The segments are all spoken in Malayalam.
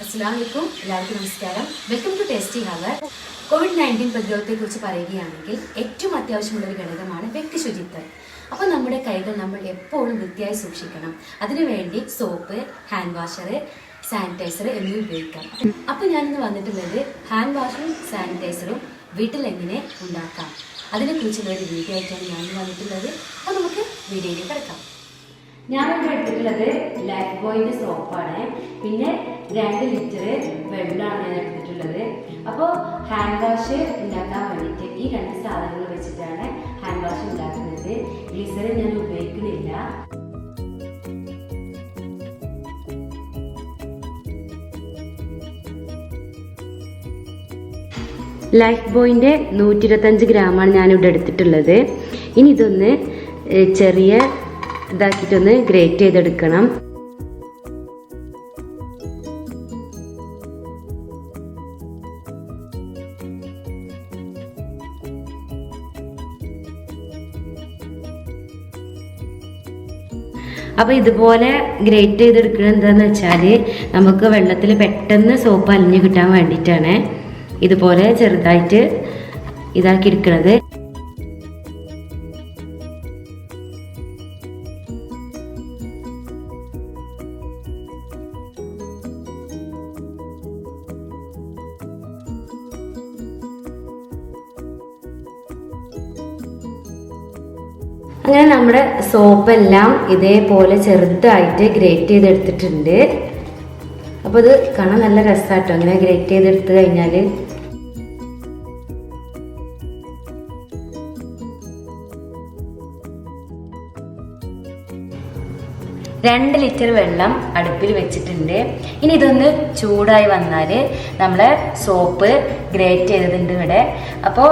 അസ്സലാമലൈക്കും, എല്ലാവർക്കും നമസ്കാരം. Welcome to tasty hour. COVID-19 പ്രതിരോധത്തെക്കുറിച്ച് പറയുകയാണെങ്കിൽ ഏറ്റവും അത്യാവശ്യമുള്ളൊരു ഘടകമാണ് വ്യക്തി ശുചിത്വം. അപ്പോൾ നമ്മുടെ കൈകൾ നമ്മൾ എപ്പോഴും വൃത്തിയായി സൂക്ഷിക്കണം. അതിനുവേണ്ടി സോപ്പ്, ഹാൻഡ് വാഷർ, സാനിറ്റൈസർ എന്നിവ ഉപയോഗിക്കാം. അപ്പോൾ ഞാനിന്ന് വന്നിട്ടുള്ളത് ഹാൻഡ് വാഷറും സാനിറ്റൈസറും വീട്ടിൽ എങ്ങനെ ഉണ്ടാക്കാം അതിനെക്കുറിച്ചുള്ള ഒരു വീഡിയോ ആയിട്ടാണ് ഞാൻ വന്നിട്ടുള്ളത്. അപ്പോൾ നമുക്ക് വീഡിയോയിലേക്ക് കിടക്കാം. ഞാനിവിടെ എടുത്തിട്ടുള്ളത് ലൈഫ് ബോയിൻ്റെ സോപ്പാണ്. പിന്നെ 2 ലിറ്റർ വെള്ളമാണ് ഞാൻ എടുത്തിട്ടുള്ളത്. അപ്പോൾ ഹാൻഡ് വാഷ് ഉണ്ടാക്കാൻ വേണ്ടിയിട്ട് ഈ 2 സാധനങ്ങൾ വെച്ചിട്ടാണ് ഹാൻഡ് വാഷ് ഉണ്ടാക്കുന്നത്. ഗ്ലിസറിൻ ഞാൻ ഉപയോഗിക്കുന്നില്ല. ലൈഫ് ബോയിൻ്റെ 125 ഗ്രാമാണ് ഞാനിവിടെ എടുത്തിട്ടുള്ളത്. ഇനി ഇതൊന്ന് ചെറിയ ഇതാക്കിയിട്ടൊന്ന് ഗ്രേറ്റ് ചെയ്തെടുക്കണം. അപ്പോൾ ഇതുപോലെ ഗ്രേറ്റ് ചെയ്തെടുക്കുന്നത് എന്താണെന്ന് വെച്ചാൽ നമുക്ക് വെള്ളത്തിൽ പെട്ടെന്ന് സോപ്പ് അലിഞ്ഞ് കിട്ടാൻ വേണ്ടിയിട്ടാണ് ഇതുപോലെ ചെറുതായിട്ട് ഇതാക്കി എടുക്കുന്നത്. അങ്ങനെ നമ്മുടെ സോപ്പെല്ലാം ഇതേപോലെ ചെറുതായിട്ട് ഗ്രേറ്റ് ചെയ്തെടുത്തിട്ടുണ്ട്. അപ്പോൾ ഇത് കാണാൻ നല്ല രസമാട്ടോ അങ്ങനെ ഗ്രേറ്റ് ചെയ്തെടുത്ത് കഴിഞ്ഞാൽ. രണ്ട് ലിറ്റർ വെള്ളം അടുപ്പിൽ വെച്ചിട്ടുണ്ട്. ഇനി ഇതൊന്ന് ചൂടായി വന്നാൽ നമ്മൾ സോപ്പ് ഗ്രേറ്റ് ചെയ്തതുണ്ട് ഇവിടെ. അപ്പോൾ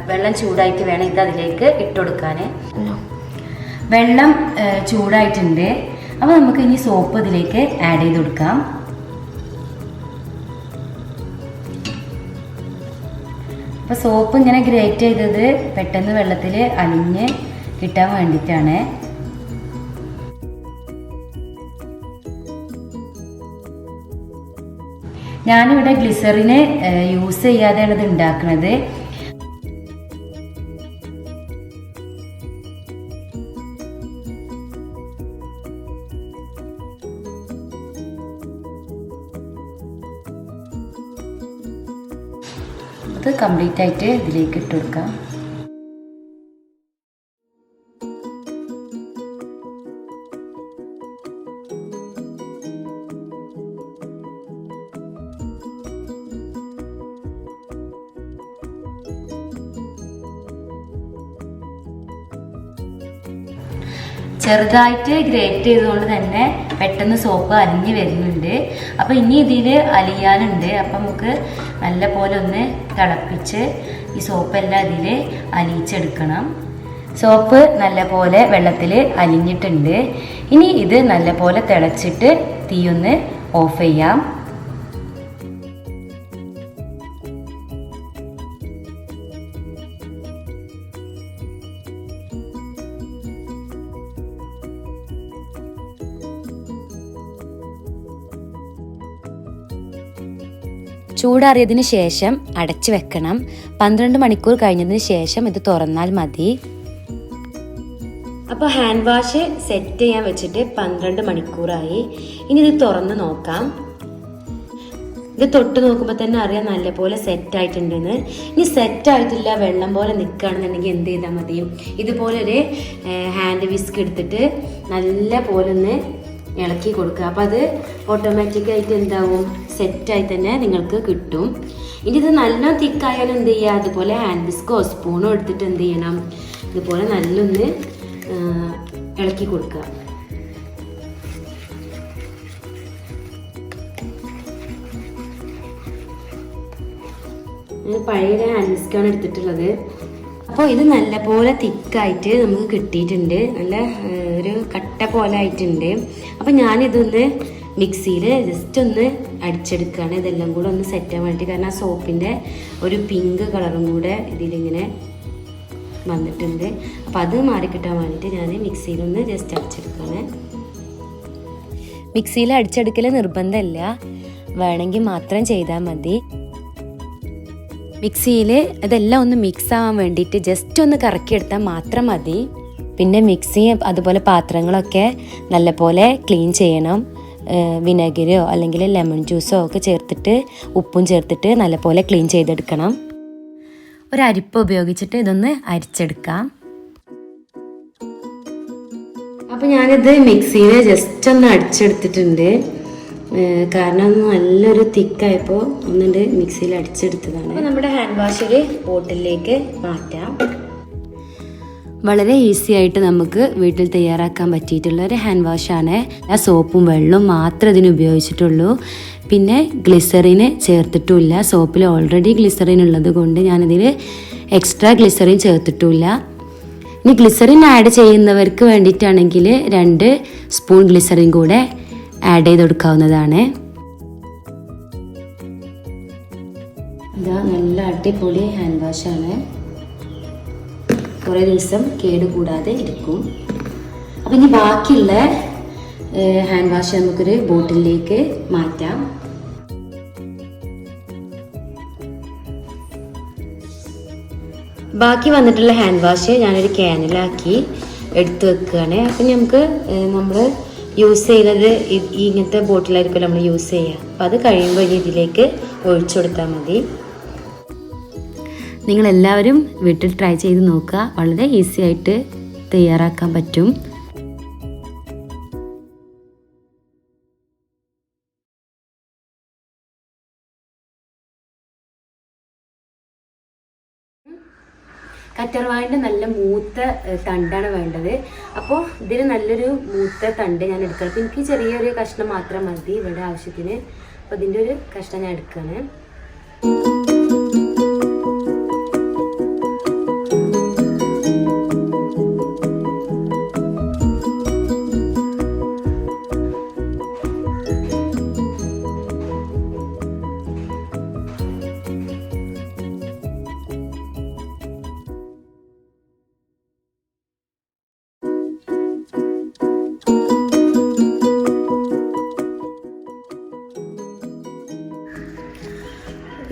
വെള്ളം ചൂടായിട്ട് വേണം ഇത് അതിലേക്ക് ഇട്ടുകൊടുക്കാൻ. വെള്ളം ചൂടായിട്ടുണ്ട്. അപ്പോൾ നമുക്ക് ഇനി സോപ്പ് ഇതിലേക്ക് ആഡ് ചെയ്ത് കൊടുക്കാം. അപ്പോൾ സോപ്പ് ഇങ്ങനെ ഗ്രേറ്റ് ചെയ്തത് പെട്ടെന്ന് വെള്ളത്തിൽ അലിഞ്ഞ് കിട്ടാൻ വേണ്ടിയിട്ടാണ്. ഞാനിവിടെ ഗ്ലിസറിന് യൂസ് ചെയ്യാതെയാണ് ഇത് ഉണ്ടാക്കുന്നത്. അത് കംപ്ലീറ്റ് ആയിട്ട് ഇതിലേക്ക് ഇട്ട് കൊടുക്കാം. ചെറുതായിട്ട് ഗ്രേറ്റ് ചെയ്തുകൊണ്ട് തന്നെ പെട്ടെന്ന് സോപ്പ് അലിഞ്ഞ് വരുന്നുണ്ട്. അപ്പോൾ ഇനി ഇതിൽ അലിയാനുണ്ട്. അപ്പം നമുക്ക് നല്ല പോലെ ഒന്ന് തിളപ്പിച്ച് ഈ സോപ്പെല്ലാം ഇതിൽ അലിയിച്ചെടുക്കണം. സോപ്പ് നല്ല പോലെ വെള്ളത്തിൽ അലിഞ്ഞിട്ടുണ്ട്. ഇനി ഇത് നല്ല പോലെ തിളച്ചിട്ട് തീയൊന്ന് ഓഫ് ചെയ്യാം. ചൂടാറിയതിന് ശേഷം അടച്ചു വെക്കണം. 12 മണിക്കൂർ കഴിഞ്ഞതിന് ശേഷം ഇത് തുറന്നാൽ മതി. അപ്പോൾ ഹാൻഡ് വാഷ് സെറ്റ് ചെയ്യാൻ വെച്ചിട്ട് 12 മണിക്കൂറായി. ഇനി ഇത് തുറന്ന് നോക്കാം. ഇത് തൊട്ട് നോക്കുമ്പോൾ തന്നെ അറിയാം നല്ലപോലെ സെറ്റായിട്ടുണ്ടെന്ന്. ഇനി സെറ്റായിട്ടില്ല, വെള്ളം പോലെ നിൽക്കുകയാണെന്നുണ്ടെങ്കിൽ എന്ത് ചെയ്താൽ മതി, ഇതുപോലൊരു ഹാൻഡ് വിസ്ക് എടുത്തിട്ട് നല്ല പോലെ ഒന്ന് ഇളക്കി കൊടുക്കുക. അപ്പോൾ അത് ഓട്ടോമാറ്റിക്കായിട്ട് എന്താവും, സെറ്റായി തന്നെ നിങ്ങൾക്ക് കിട്ടും. ഇനി ഇത് നല്ല തിക്കായാലും എന്ത് ചെയ്യുക, അതുപോലെ ഹാൻഡ് വിസ്കോ സ്പൂണോ എടുത്തിട്ട് എന്ത് ചെയ്യണം, ഇതുപോലെ നല്ലൊന്ന് ഇളക്കി കൊടുക്കുക. പഴയ ഹാൻഡ് വിസ്കാണ് എടുത്തിട്ടുള്ളത്. അപ്പോൾ ഇത് നല്ലപോലെ തിക്കായിട്ട് നമുക്ക് കിട്ടിയിട്ടുണ്ട്. നല്ല ഒരു കട്ട പോലെ ആയിട്ടുണ്ട്. അപ്പോൾ ഞാനിതൊന്ന് മിക്സിയിൽ ജസ്റ്റ് ഒന്ന് അടിച്ചെടുക്കുകയാണ്. ഇതെല്ലാം കൂടെ ഒന്ന് സെറ്റ് ആവാൻ വേണ്ടി. കാരണം ആ സോപ്പിൻ്റെ ഒരു പിങ്ക് കളറും കൂടെ ഇതിലിങ്ങനെ വന്നിട്ടുണ്ട്. അപ്പോൾ അത് മാറിക്കിട്ടാൻ വേണ്ടിയിട്ട് ഞാൻ മിക്സിയിലൊന്ന് ജസ്റ്റ് അടിച്ചെടുക്കുകയാണ്. മിക്സിയിൽ അടിച്ചെടുക്കൽ നിർബന്ധമില്ല. വേണമെങ്കിൽ മാത്രം ചെയ്താൽ മതി. മിക്സിയിൽ ഇതെല്ലാം ഒന്ന് മിക്സ് ആവാൻ വേണ്ടിയിട്ട് ജസ്റ്റ് ഒന്ന് കറക്കിയെടുത്താൽ മാത്രം മതി. പിന്നെ മിക്സി അതുപോലെ പാത്രങ്ങളൊക്കെ നല്ലപോലെ ക്ലീൻ ചെയ്യണം. വിനെഗറോ അല്ലെങ്കിൽ ലെമൺ ജ്യൂസോ ഒക്കെ ചേർത്തിട്ട് ഉപ്പും ചേർത്തിട്ട് നല്ലപോലെ ക്ലീൻ ചെയ്തെടുക്കണം. ഒരു അരിപ്പ ഉപയോഗിച്ചിട്ട് ഇതൊന്ന് അരിച്ചെടുക്കാം. അപ്പോൾ ഞാനിത് മിക്സിയിൽ ജസ്റ്റ് ഒന്ന് അടിച്ചെടുത്തിട്ടുണ്ട്. കാരണം നല്ലൊരു തിക്കായപ്പോൾ ഒന്നുണ്ട് മിക്സിയിൽ അടിച്ചെടുത്തതാണ്. അപ്പോൾ നമ്മുടെ ഹാൻഡ് വാഷ് ഒരു ബോട്ടിലേക്ക് മാറ്റാം. വളരെ ഈസി ആയിട്ട് നമുക്ക് വീട്ടിൽ തയ്യാറാക്കാൻ പറ്റിയിട്ടുള്ള ഒരു ഹാൻഡ് വാഷാണ്. ആ സോപ്പും വെള്ളവും മാത്രമേ ഇതിന് ഉപയോഗിച്ചിട്ടുള്ളൂ. പിന്നെ ഗ്ലിസറിന് ചേർത്തിട്ടുമില്ല. സോപ്പിൽ ഓൾറെഡി ഗ്ലിസറിൻ ഉള്ളത് കൊണ്ട് ഞാനിതിൽ എക്സ്ട്രാ ഗ്ലിസറിൻ ചേർത്തിട്ടുമില്ല. ഇനി ഗ്ലിസറിൻ ആഡ് ചെയ്യുന്നവർക്ക് വേണ്ടിയിട്ടാണെങ്കിൽ 2 സ്പൂൺ ഗ്ലിസറിൻ കൂടെ ആഡ് ചെയ്ത് കൊടുക്കാവുന്നതാണ്. ഇതാ നല്ല അടിപൊളി ഹാൻഡ് വാഷാണ്. കുറേ ദിവസം കേടുകൂടാതെ ഇരിക്കും. അപ്പം ഇനി ബാക്കിയുള്ള ഹാൻഡ് വാഷ് നമുക്കൊരു ബോട്ടിലേക്ക് മാറ്റാം. ബാക്കി വന്നിട്ടുള്ള ഹാൻഡ് വാഷ് ഞാനൊരു ക്യാനിലാക്കി എടുത്തു വെക്കുകയാണ്. അപ്പം നമുക്ക് നമ്മൾ യൂസ് ചെയ്യുന്നത് ഇങ്ങനത്തെ ബോട്ടിലായിരിക്കും നമ്മൾ യൂസ് ചെയ്യുക. അപ്പം അത് കഴിയുമ്പോൾ ഇനി ഇതിലേക്ക് ഒഴിച്ചു കൊടുത്താൽ മതി. നിങ്ങളെല്ലാവരും വീട്ടിൽ ട്രൈ ചെയ്ത് നോക്കുക. വളരെ ഈസി ആയിട്ട് തയ്യാറാക്കാൻ പറ്റും. കറ്റർവാഴിൻ്റെ നല്ല മൂത്ത തണ്ടാണ് വേണ്ടത്. അപ്പോൾ ഇതിന് നല്ലൊരു മൂത്ത തണ്ട് ഞാൻ എടുക്കണം. അപ്പോൾ എനിക്ക് ചെറിയൊരു കഷ്ണം മാത്രം മതി ഇവിടെ ആവശ്യത്തിന്. അപ്പോൾ ഇതിൻ്റെ ഒരു കഷ്ണം ഞാൻ എടുക്കുകയാണ്.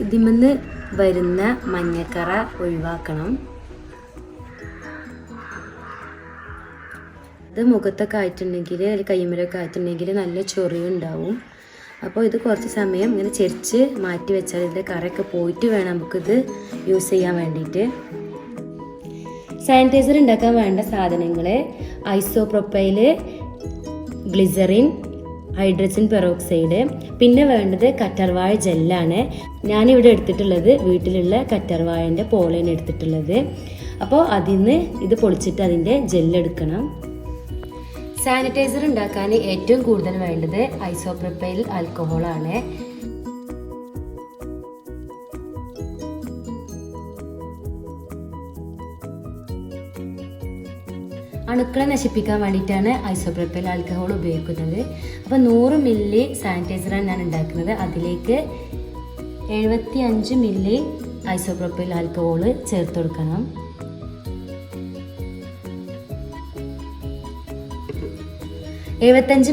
ഇതിമെന്ന് വരുന്ന മഞ്ഞക്കറ ഒഴിവാക്കണം. ഇത് മുഖത്തൊക്കെ ആയിട്ടുണ്ടെങ്കിൽ അല്ലെങ്കിൽ കൈമരൊക്കെ ആയിട്ടുണ്ടെങ്കിൽ നല്ല ചൊറിയുണ്ടാവും. അപ്പോൾ ഇത് കുറച്ച് സമയം ഇങ്ങനെ ചെരിച്ച് മാറ്റി വെച്ചാൽ ഇതിൻ്റെ കറയൊക്കെ പോയിട്ട് വേണം നമുക്കിത് യൂസ് ചെയ്യാൻ വേണ്ടിയിട്ട്. സാനിറ്റൈസർ ഉണ്ടാക്കാൻ വേണ്ട സാധനങ്ങൾ ഐസോപ്രോപ്പൈൽ, ഗ്ലിസറിൻ, ഹൈഡ്രജൻ പെറോക്സൈഡ്, പിന്നെ വേണ്ടത് കറ്റർവാഴ ജെല്ലാണ്. ഞാനിവിടെ എടുത്തിട്ടുള്ളത് വീട്ടിലുള്ള കറ്റർവാഴൻ്റെ പോളയാണ് എടുത്തിട്ടുള്ളത്. അപ്പോൾ അതിന്ന് ഇത് പൊളിച്ചിട്ട് അതിൻ്റെ ജെല്ലെടുക്കണം. സാനിറ്റൈസർ ഉണ്ടാക്കാൻ ഏറ്റവും കൂടുതൽ വേണ്ടത് ഐസോപ്രോപ്പൈൽ ആൽക്കഹോളാണ്. അണുക്കളെ നശിപ്പിക്കാൻ വേണ്ടിയിട്ടാണ് ഐസോപ്രോപ്പൈൽ ആൽക്കഹോൾ ഉപയോഗിക്കുന്നത്. അപ്പോൾ 100 മില്ലി സാനിറ്റൈസറാണ് ഞാൻ ഉണ്ടാക്കുന്നത്. അതിലേക്ക് 75 മില്ലി ഐസോപ്രോപ്പൈൽ ആൽക്കഹോൾ ചേർത്ത് കൊടുക്കണം.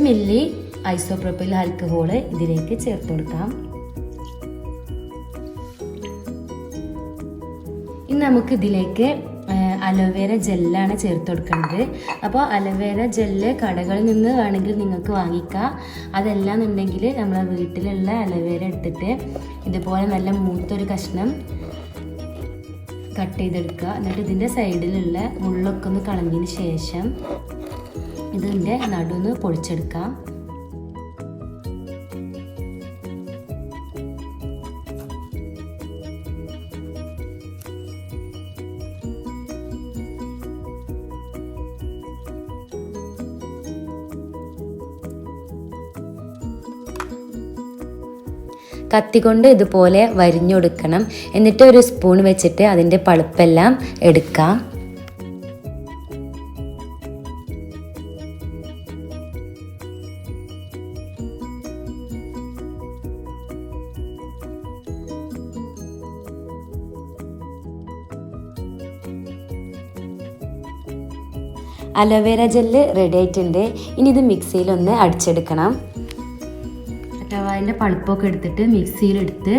മില്ലി ഐസോപ്രോപ്പൈൽ ആൽക്കഹോൾ ഇതിലേക്ക് ചേർത്ത് കൊടുക്കാം. ഇനി നമുക്ക് ഇതിലേക്ക് അലോവേര ജെല്ലാണ് ചേർത്ത് കൊടുക്കുന്നത്. അപ്പോൾ അലോവേര ജെല്ല് കടകളിൽ നിന്ന് വേണമെങ്കിൽ നിങ്ങൾക്ക് വാങ്ങിക്കാം. അതല്ല എന്നുണ്ടെങ്കിൽ നമ്മളെ വീട്ടിലുള്ള അലോവേര എടുത്തിട്ട് ഇതുപോലെ നല്ല മൂത്തൊരു കഷ്ണം കട്ട് ചെയ്തെടുക്കുക. എന്നിട്ട് ഇതിൻ്റെ സൈഡിലുള്ള മുള്ളൊക്കെ ഒന്ന് കളഞ്ഞതിന് ശേഷം ഇതിൻ്റെ നടുന്ന് പൊളിച്ചെടുക്കാം. കത്തികൊണ്ട് ഇതുപോലെ വരിഞ്ഞൊടുക്കണം. എന്നിട്ട് ഒരു സ്പൂൺ വെച്ചിട്ട് അതിൻ്റെ പളുപ്പെല്ലാം എടുക്കാം. അലോവേര ജെല്ല് റെഡി ആയിട്ടുണ്ട്. ഇനി ഇത് മിക്സിയിലൊന്ന് അടിച്ചെടുക്കണം. കറ്റാർവാഴൻ്റെ പൾപ്പൊക്കെ എടുത്തിട്ട് മിക്സിയിലെടുത്ത്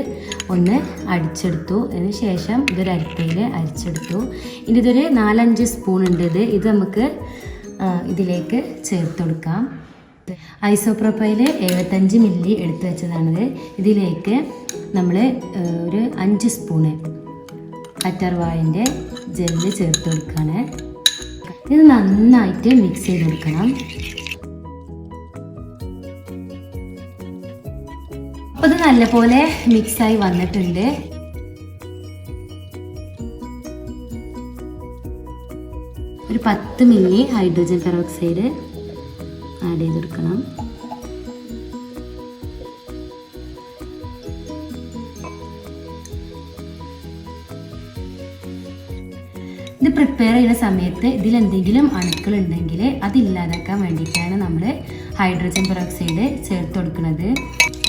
ഒന്ന് അടിച്ചെടുത്തു. അതിന് ശേഷം ഇതൊരു അരിപ്പയിൽ അരിച്ചെടുത്തു. ഇനി ഇതൊരു 4-5 സ്പൂൺ ഉണ്ട്. ഇത് നമുക്ക് ഇതിലേക്ക് ചേർത്ത് കൊടുക്കാം. ഐസോപ്രോപ്പൈൽ 75 മില്ലി എടുത്ത് വെച്ചതാണിത്. ഇതിലേക്ക് നമ്മൾ ഒരു 5 സ്പൂണ് കറ്റാർവാഴൻ്റെ ജെല്ല് ചേർത്ത് കൊടുക്കുകയാണ്. ഇത് നന്നായിട്ട് മിക്സ് ചെയ്ത് കൊടുക്കണം. അപ്പോൾ ഇത് നല്ലപോലെ മിക്സായി വന്നിട്ടുണ്ട്. ഒരു 10 മില്ലി ഹൈഡ്രജൻ പെറോക്സൈഡ് ആഡ് ചെയ്ത് കൊടുക്കണം. ഇത് പ്രിപ്പയർ ചെയ്യുന്ന സമയത്ത് ഇതിലെന്തെങ്കിലും അണുക്കൾ ഉണ്ടെങ്കിൽ അതില്ലാതാക്കാൻ വേണ്ടിയിട്ടാണ് നമ്മൾ ഹൈഡ്രജൻ പെറോക്സൈഡ് ചേർത്ത് കൊടുക്കുന്നത്.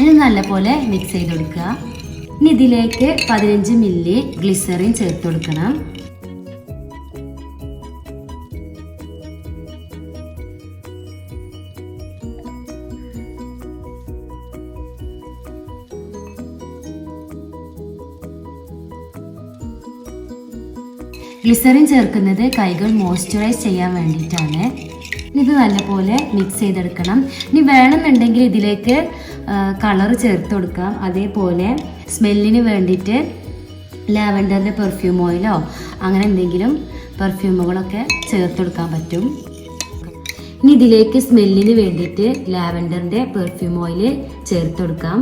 ഇത് നല്ലപോലെ മിക്സ് ചെയ്ത് കൊടുക്കുക. ഇനി ഇതിലേക്ക് 15 മില്ലി ഗ്ലിസറിൻ ചേർത്ത് കൊടുക്കണം. ഗ്ലിസറിൻ ചേർക്കുന്നത് കൈകൾ മോയ്സ്ചറൈസ് ചെയ്യാൻ വേണ്ടിയിട്ടാണ്. ഇത് നല്ലപോലെ മിക്സ് ചെയ്തെടുക്കണം. ഇനി വേണമെന്നുണ്ടെങ്കിൽ ഇതിലേക്ക് കളർ ചേർത്ത് കൊടുക്കാം. അതേപോലെ സ്മെല്ലിന് വേണ്ടിയിട്ട് ലാവൻഡറിൻ്റെ പെർഫ്യൂം ഓയിലോ അങ്ങനെ എന്തെങ്കിലും പെർഫ്യൂമുകളൊക്കെ ചേർത്ത് കൊടുക്കാൻ പറ്റും. ഇനി ഇതിലേക്ക് സ്മെല്ലിന് വേണ്ടിയിട്ട് ലാവൻഡറിൻ്റെ പെർഫ്യൂം ഓയിൽ ചേർത്ത് കൊടുക്കാം.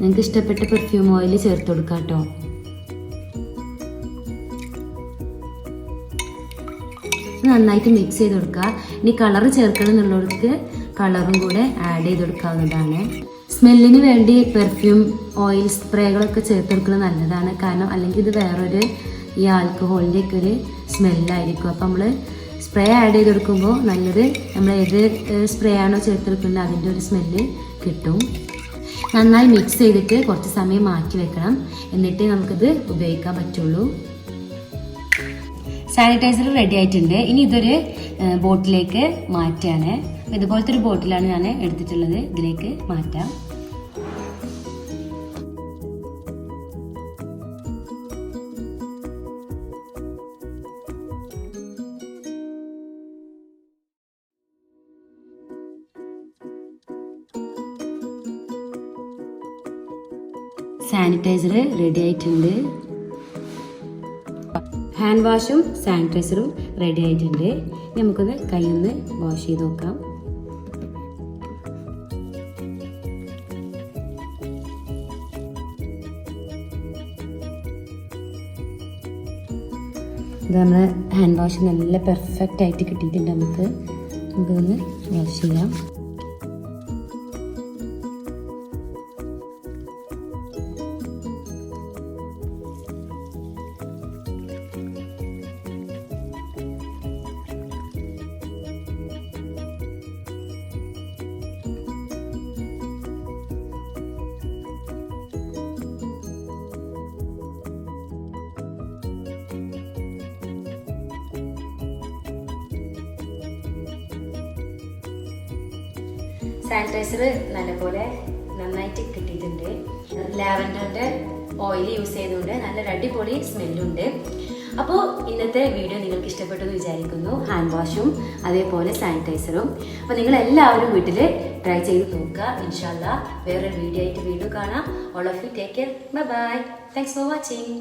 നിങ്ങൾക്ക് ഇഷ്ടപ്പെട്ട പെർഫ്യൂം ഓയിൽ ചേർത്ത് കൊടുക്കാം കേട്ടോ. നന്നായിട്ട് മിക്സ് ചെയ്ത് കൊടുക്കുക. ഇനി കളർ ചേർക്കണം എന്നുള്ളവർക്ക് കളറും കൂടെ ആഡ് ചെയ്ത് കൊടുക്കാവുന്നതാണ്. സ്മെല്ലിന് വേണ്ടി പെർഫ്യൂം ഓയിൽ സ്പ്രേകളൊക്കെ ചേർത്ത് കൊടുക്കുന്നത് നല്ലതാണ്. കാരണം അല്ലെങ്കിൽ ഇത് വേറൊരു ഈ ആൽക്കഹോളിൻ്റെ ഒക്കെ ഒരു സ്മെല്ലായിരിക്കും. അപ്പോൾ നമ്മൾ സ്പ്രേ ആഡ് ചെയ്ത് കൊടുക്കുമ്പോൾ നല്ലത് നമ്മൾ ഏത് സ്പ്രേ ആണോ ചേർത്തെടുക്കുന്നത് അതിൻ്റെ ഒരു സ്മെല്ല് കിട്ടും. നന്നായി മിക്സ് ചെയ്തിട്ട് കുറച്ച് സമയം മാറ്റി വെക്കണം. എന്നിട്ടേ നമുക്കിത് ഉപയോഗിക്കാൻ പറ്റുള്ളൂ. സാനിറ്റൈസർ റെഡി ആയിട്ടുണ്ട്. ഇനി ഇതൊരു ബോട്ടിലേക്ക് മാറ്റാണ്. ഇതുപോലത്തെ ഒരു ബോട്ടിലാണ് ഞാൻ എടുത്തിട്ടുള്ളത്. ഇതിലേക്ക് മാറ്റാം. സാനിറ്റൈസർ റെഡി ആയിട്ടുണ്ട്. ഹാൻഡ് വാഷും സാനിറ്റൈസറും റെഡി ആയിട്ടുണ്ട്. നമുക്കൊന്ന് കൈയൊന്ന് വാഷ് ചെയ്ത് നോക്കാം. ഇത് നമ്മൾ ഹാൻഡ് വാഷ് നല്ല പെർഫെക്റ്റ് ആയിട്ട് കിട്ടിയിട്ടുണ്ട്. നമുക്കൊന്ന് വാഷ് ചെയ്യാം. സാനിറ്റൈസർ നല്ലപോലെ നന്നായിട്ട് കിട്ടിയിട്ടുണ്ട്. ലാവൻഡറിൻ്റെ ഓയിൽ യൂസ് ചെയ്തുകൊണ്ട് നല്ലൊരു അടിപൊളി സ്മെല്ലുണ്ട്. അപ്പോൾ ഇന്നത്തെ വീഡിയോ നിങ്ങൾക്ക് ഇഷ്ടപ്പെട്ടു എന്ന് വിചാരിക്കുന്നു. ഹാൻഡ് വാഷും അതേപോലെ സാനിറ്റൈസറും. അപ്പോൾ നിങ്ങളെല്ലാവരും വീട്ടിൽ ട്രൈ ചെയ്ത് നോക്കുക. ഇൻഷാ അല്ലാഹ് വേറൊരു വീഡിയോ ആയിട്ട് വീണ്ടും കാണാം. All of you take care. Bye bye. Thanks for watching.